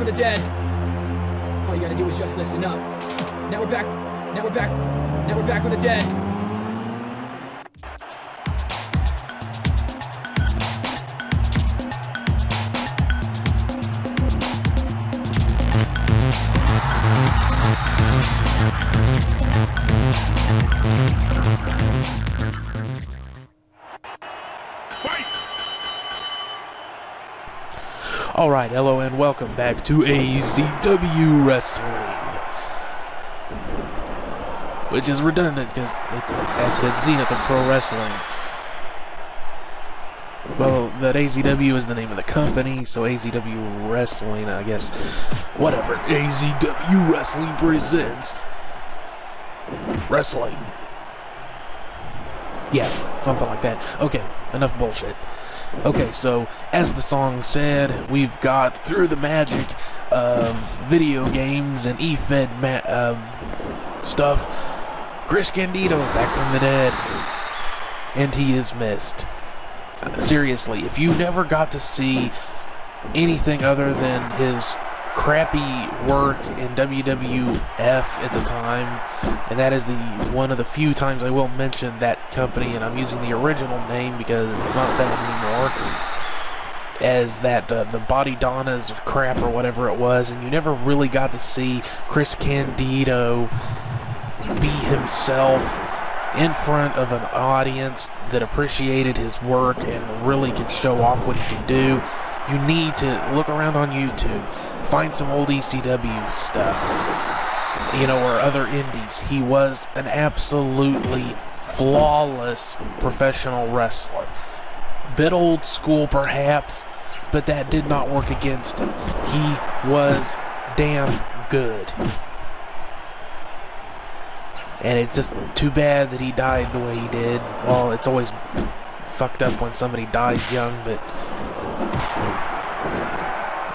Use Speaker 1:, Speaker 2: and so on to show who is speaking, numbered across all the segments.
Speaker 1: from the dead. All you gotta do is just listen up. Now we're back. Now we're back. Now we're back from the dead.
Speaker 2: Alright, hello and welcome back to AZW Wrestling. Which is redundant because it's, as said, Zenith of Pro Wrestling. Well, that AZW is the name of the company, so AZW Wrestling, I guess. Whatever. AZW Wrestling presents wrestling. Yeah, something like that. Okay, enough bullshit. Okay, so, as the song said, we've got through the magic of video games and E-Fed stuff, Chris Candido back from the dead, and he is missed. Seriously, if you never got to see anything other than his crappy work in WWF at the time, and that is one of the few times I will mention that company, and I'm using the original name because it's not that anymore, as that the Body Donnas crap or whatever it was, and you never really got to see Chris Candido be himself in front of an audience that appreciated his work and really could show off what he could do. You need to look around on YouTube, find some old ECW stuff, or other indies. He was an absolutely flawless professional wrestler. Bit old school perhaps, but that did not work against him. He was damn good. And it's just too bad that he died the way he did. Well, it's always fucked up when somebody dies young, but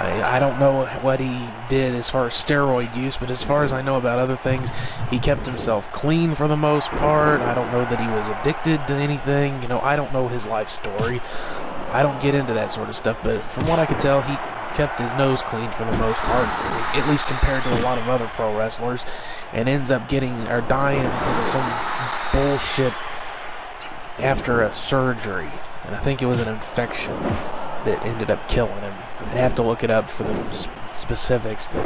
Speaker 2: I don't know what he did as far as steroid use, but as far as I know about other things, he kept himself clean for the most part. I don't know that he was addicted to anything. I don't know his life story. I don't get into that sort of stuff, but from what I could tell, he kept his nose clean for the most part, at least compared to a lot of other pro wrestlers, and ends up dying because of some bullshit after a surgery. And I think it was an infection that ended up killing him. I'd have to look it up for the specifics, but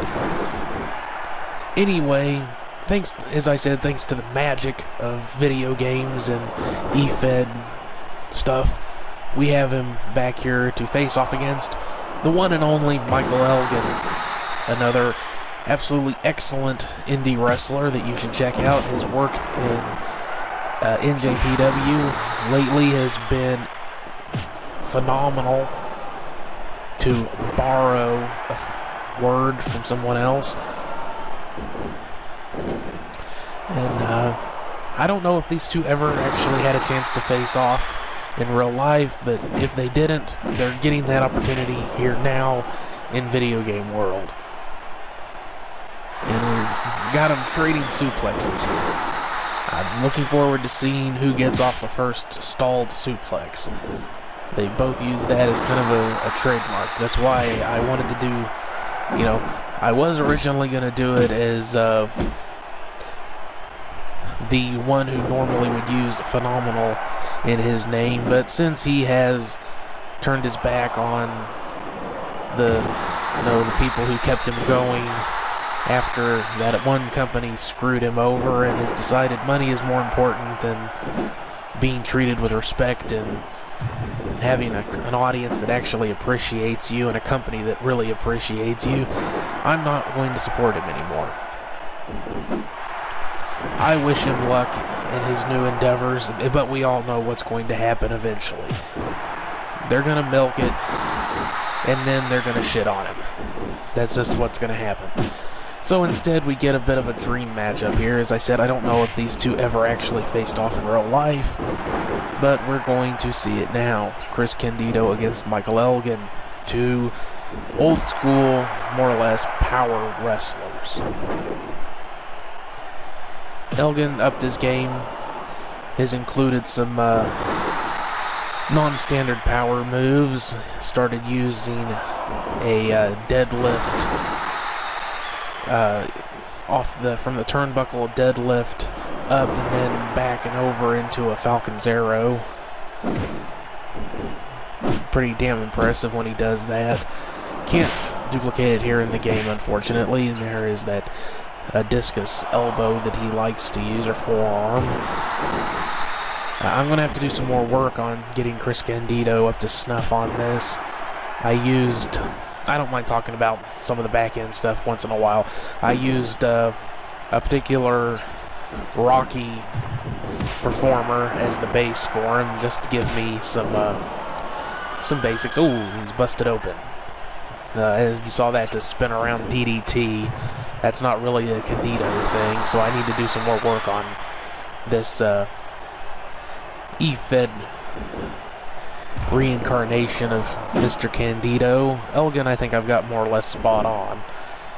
Speaker 2: anyway, as I said, thanks to the magic of video games and E-Fed stuff, we have him back here to face off against the one and only Michael Elgin, another absolutely excellent indie wrestler that you should check out. His work in NJPW lately has been phenomenal, to borrow a word from someone else. And I don't know if these two ever actually had a chance to face off in real life, but if they didn't, they're getting that opportunity here now in video game world. And we got them trading suplexes here. I'm looking forward to seeing who gets off the first stalled suplex. They both use that as kind of a trademark. That's why I wanted to do, I was originally going to do it as the one who normally would use phenomenal in his name, but since he has turned his back on the people who kept him going after that one company screwed him over, and has decided money is more important than being treated with respect and having an audience that actually appreciates you and a company that really appreciates you, I'm not going to support him anymore. I wish him luck in his new endeavors, but we all know what's going to happen eventually. They're going to milk it, and then they're going to shit on him. That's just what's going to happen. So instead, we get a bit of a dream matchup here. As I said, I don't know if these two ever actually faced off in real life, but we're going to see it now. Chris Candido against Michael Elgin, two old school, more or less, power wrestlers. Elgin upped his game, has included some non-standard power moves, started using a deadlift from the turnbuckle, deadlift up and then back and over into a Falcon's Arrow. Pretty damn impressive when he does that. Can't duplicate it here in the game, unfortunately. And there is that discus elbow that he likes to use, or forearm. I'm going to have to do some more work on getting Chris Candido up to snuff on this. I don't mind talking about some of the back end stuff once in a while. I used a particular rocky performer as the base for him, just to give me some basics. Ooh, he's busted open. As you saw that, to spin around DDT. That's not really a Candido thing, so I need to do some more work on this E-Fed reincarnation of Mr. Candido. Elgin, I think I've got more or less spot on,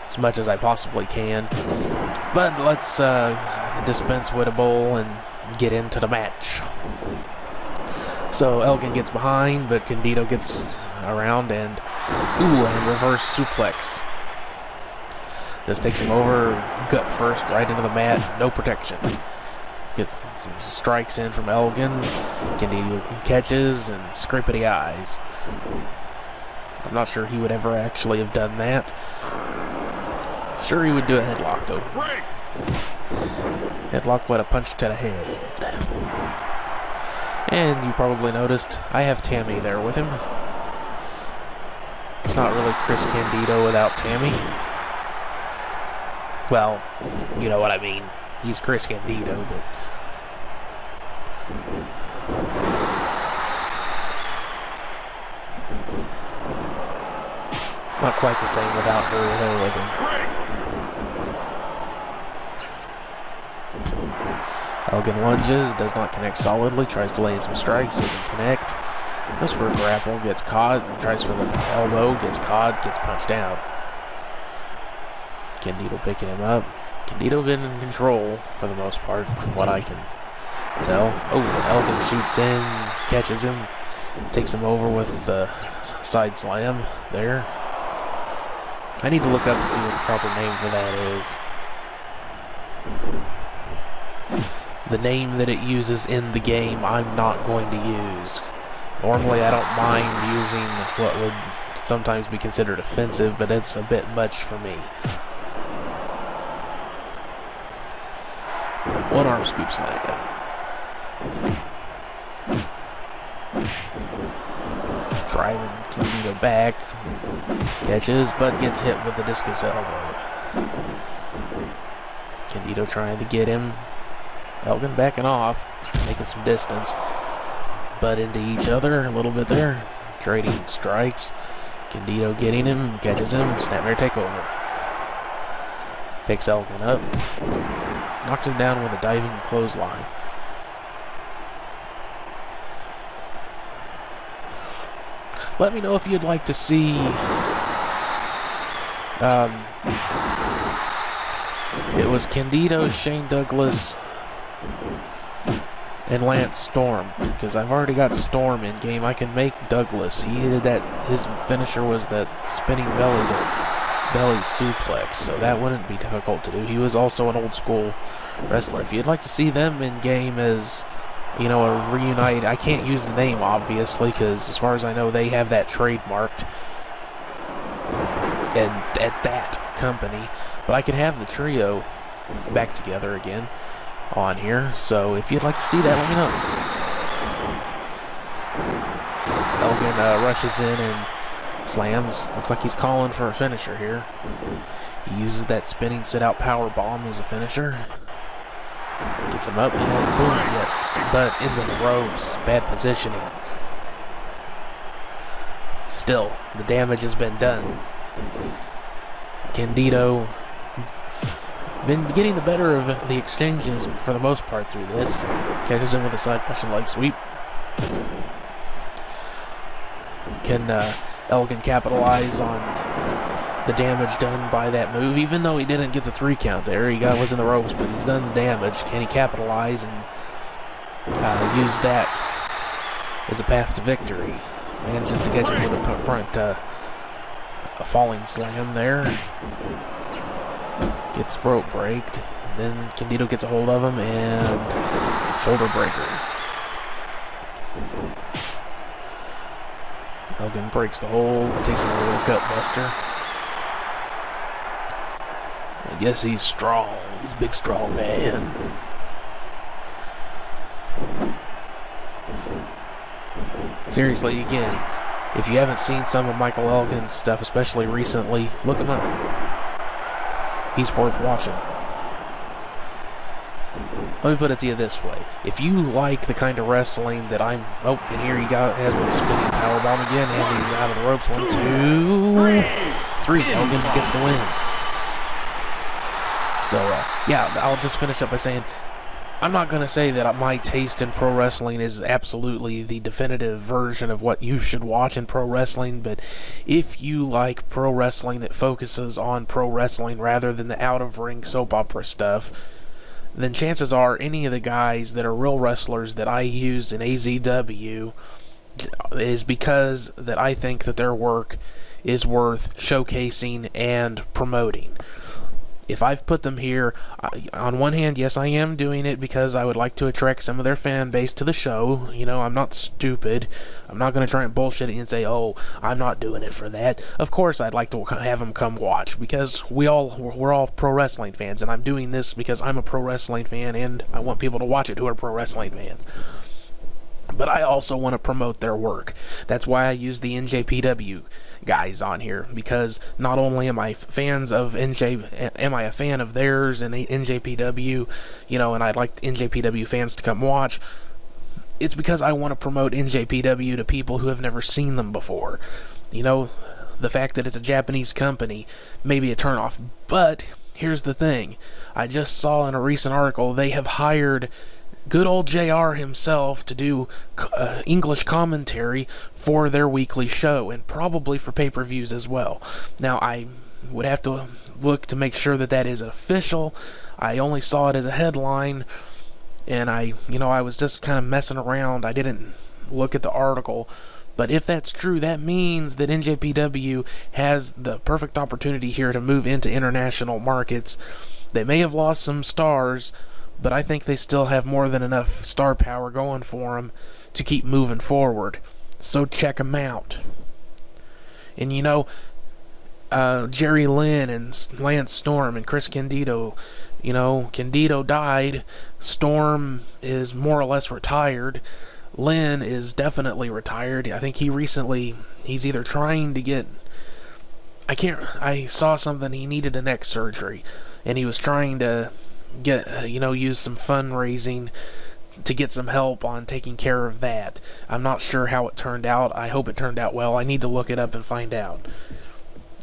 Speaker 2: as much as I possibly can. But let's dispense with a bowl and get into the match. So Elgin gets behind, but Candido gets around and reverse suplex. Just takes him over, gut first, right into the mat, no protection. Gets some strikes in from Elgin. Candido catches and scrapity eyes. I'm not sure he would ever actually have done that. Sure, he would do a headlock though. Headlock with a punch to the head. And you probably noticed I have Tammy there with him. It's not really Chris Candido without Tammy. Well, you know what I mean. He's Chris Candido, but not quite the same without her with him. Elgin lunges, does not connect solidly, tries to lay in some strikes, doesn't connect. Goes for a grapple, gets caught, tries for the elbow, gets caught, gets punched out. Candido picking him up. Candido been in control for the most part, from what I can tell. Oh, Elgin shoots in, catches him, takes him over with the side slam there. I need to look up and see what the proper name for that is. The name that it uses in the game, I'm not going to use. Normally, I don't mind using what would sometimes be considered offensive, but it's a bit much for me. One arm scoop slam. Driving Candido back. Catches, but gets hit with the discus elbow. Candido trying to get him. Elgin backing off, making some distance. Butt into each other a little bit there. Trading strikes. Candido getting him, catches him, snapmare takeover. Picks Elgin up. Knocks him down with a diving clothesline. Let me know if you'd like to see it was Candido, Shane Douglas, and Lance Storm, because I've already got Storm in game. I can make Douglas. He did that. His finisher was that spinning belly suplex, so that wouldn't be difficult to do. He was also an old school wrestler. If you'd like to see them in game as, you know, a reunite, I can't use the name obviously, because as far as I know they have that trademarked and at that company, but I could have the trio back together again on here. So if you'd like to see that, let me know. Elgin rushes in and slams. Looks like he's calling for a finisher here. He uses that spinning sit-out power bomb as a finisher. Gets him up and boom, yes. But into the ropes. Bad positioning. Still, the damage has been done. Candido been getting the better of the exchanges for the most part through this. Catches him with a side Russian leg sweep. Can Elgin capitalize on the damage done by that move? Even though he didn't get the 3 count there, was in the ropes, but he's done the damage. Can he capitalize and use that as a path to victory? Manages to catch him with a front a falling slam there. Gets rope braked. Then Candido gets a hold of him and shoulder breaker. Elgin breaks the hold, takes him over the gut buster. I guess he's strong. He's a big, strong man. Seriously, again, if you haven't seen some of Michael Elgin's stuff, especially recently, look him up. He's worth watching. Let me put it to you this way. If you like the kind of wrestling that I'm... Oh, and here he has with a spinning powerbomb again, and he's out of the ropes. 1, 2, 3. Elgin gets the win. So, yeah, I'll just finish up by saying, I'm not going to say that my taste in pro wrestling is absolutely the definitive version of what you should watch in pro wrestling, but if you like pro wrestling that focuses on pro wrestling rather than the out-of-ring soap opera stuff, then chances are any of the guys that are real wrestlers that I use in AZW is because that I think that their work is worth showcasing and promoting. If I've put them here, on one hand, yes, I am doing it because I would like to attract some of their fan base to the show. You know, I'm not stupid. I'm not going to try and bullshit it and say, oh, I'm not doing it for that. Of course, I'd like to have them come watch because we're all pro wrestling fans, and I'm doing this because I'm a pro wrestling fan, and I want people to watch it who are pro wrestling fans. But I also want to promote their work. That's why I use the NJPW guys on here, because not only am I fans of am I a fan of theirs and NJPW, you know, and I'd like NJPW fans to come watch. It's because I want to promote NJPW to people who have never seen them before. You know, the fact that it's a Japanese company may be a turnoff, but here's the thing. I just saw in a recent article they have hired good old JR himself to do English commentary for their weekly show, and probably for pay-per-views as well. Now, I would have to look to make sure that that is official. I only saw it as a headline, and I was just kind of messing around. I didn't look at the article. But if that's true, that means that NJPW has the perfect opportunity here to move into international markets. They may have lost some stars, but I think they still have more than enough star power going for them to keep moving forward. So check them out. And you know, Jerry Lynn and Lance Storm and Chris Candido, you know, Candido died. Storm is more or less retired. Lynn is definitely retired. I think he's either trying to get... I saw something, he needed a neck surgery, and he was trying to get, use some fundraising to get some help on taking care of that. I'm not sure how it turned out. I hope it turned out well. I need to look it up and find out.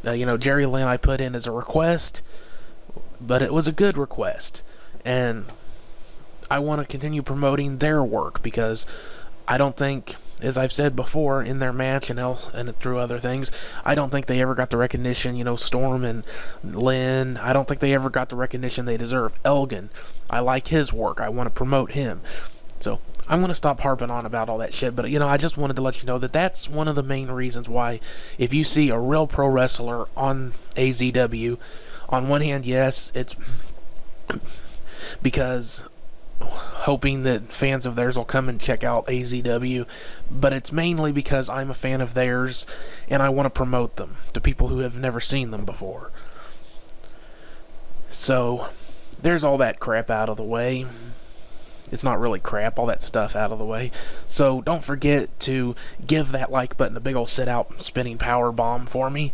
Speaker 2: Jerry Lynn I put in as a request, but it was a good request, and I want to continue promoting their work because I don't think, as I've said before in their match and through other things, I don't think they ever got the recognition, Storm and Lynn, I don't think they ever got the recognition they deserve. Elgin, I like his work. I want to promote him. So I'm going to stop harping on about all that shit, but, I just wanted to let you know that that's one of the main reasons why, if you see a real pro wrestler on AZW, on one hand, yes, it's because hoping that fans of theirs will come and check out AZW, but it's mainly because I'm a fan of theirs and I want to promote them to people who have never seen them before. So there's all that crap out of the way. It's not really crap, all that stuff out of the way. So don't forget to give that like button a big ol' sit out spinning power bomb for me.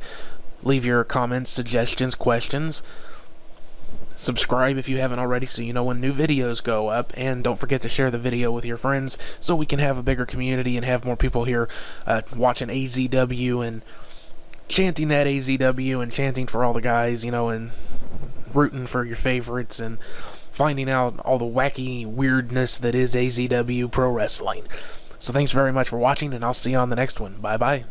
Speaker 2: Leave your comments, suggestions, questions. Subscribe if you haven't already so you know when new videos go up, and don't forget to share the video with your friends so we can have a bigger community and have more people here watching AZW and chanting that AZW and chanting for all the guys, and rooting for your favorites and finding out all the wacky weirdness that is AZW Pro Wrestling. So thanks very much for watching, and I'll see you on the next one. Bye-bye.